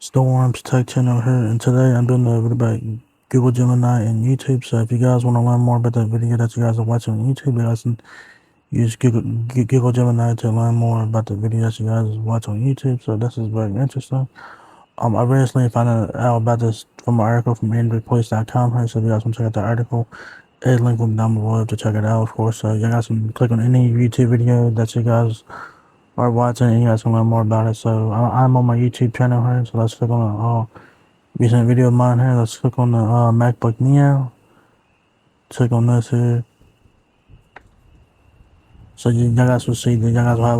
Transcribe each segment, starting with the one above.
Storms Tech Channel here, and today I'm doing a video about Google Gemini and YouTube. So if you guys want to learn more about that video that you guys are watching on YouTube, you guys can use Google Gemini to learn more about the video that you guys watch on YouTube. So this is very interesting. I recently found out about this from an article from AndroidPlace.com here. So if you guys want to check out the article, a link will be down below to check it out, of course. So you guys can click on any YouTube video that you guys are watching and you guys can learn more about it. So I'm on my YouTube channel here, so let's click on the recent video of mine here. Let's click on the MacBook Neo. Click on this here. So you guys will see that you guys will have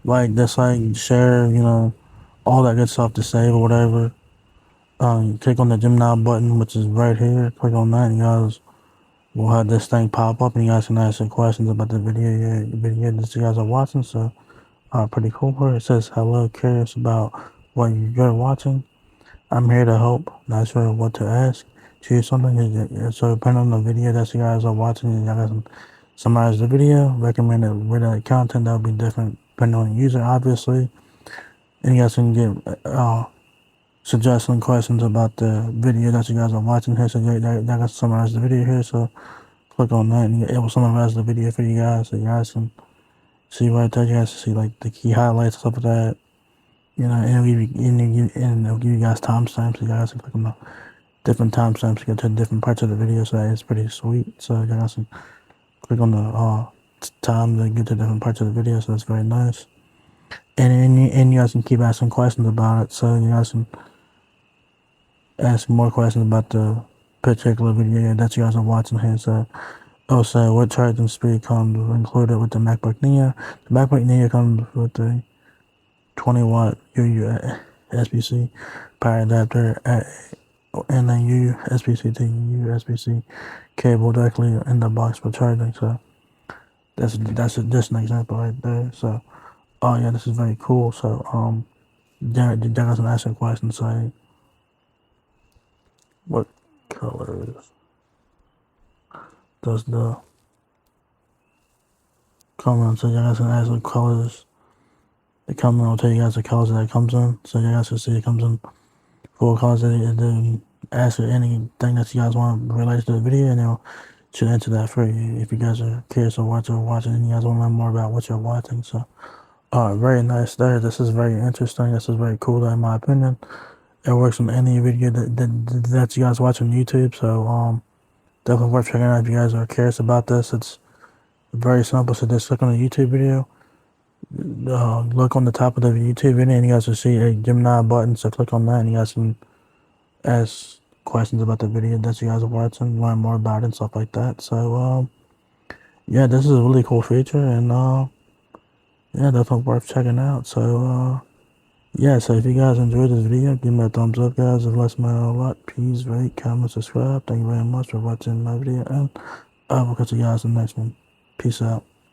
like dislike, share, all that good stuff to save or whatever. Click on the Gemini button, which is right here. Click on that, and you guys will have this thing pop up, and you guys can ask some questions about the video that you guys are watching. So pretty cool here. It says, hello, curious about what you're watching. I'm here to help. Not sure what to ask. Choose something. So depending on the video that you guys are watching, you guys can summarize the video. Recommended content that will be different depending on the user, obviously. And you guys can get suggestions, questions about the video that you guys are watching here. So you guys summarize the video here. So click on that, and it will summarize the video for you guys. So you guys can see right there. You guys can see like the key highlights, stuff like that. And it'll give you guys timestamps. So you guys can click on the different timestamps to get to different parts of the video. So it's pretty sweet. So you guys can click on the time to get to different parts of the video. So that's very nice. And you guys can keep asking questions about it. So you guys can ask more questions about the particular video that you guys are watching here. So also, what charging speed comes included with the MacBook Neo? The MacBook Neo comes with the 20-watt USB-C power adapter and a USB-C to USB-C cable directly in the box for charging. So that's just an example right there. So yeah, this is very cool. So there guys can ask a question, say what colors does the come in? So you guys can ask what colors the come in. I'll tell you guys the colors that it comes in. So you guys can see it comes in 4 colors. Then ask anything that you guys want related to the video, and it'll should answer that for you if you guys are curious of what you're watching and you guys want to learn more about what you're watching. So very nice there. This is very interesting. This is very cool in my opinion. It works on any video that you guys watch on YouTube. So definitely worth checking out if you guys are curious about this. It's very simple. So just click on the YouTube video. Look on the top of the YouTube video, and you guys will see a Gemini button. So click on that, and you guys can ask questions about the video that you guys are watching, learn more about it and stuff like that. So yeah, this is a really cool feature, and yeah, definitely worth checking out. So yeah, so if you guys enjoyed this video, give me a thumbs up, guys. It lets me know a lot. Please rate, comment, subscribe. Thank you very much for watching my video, and I will catch you guys in the next one. Peace out.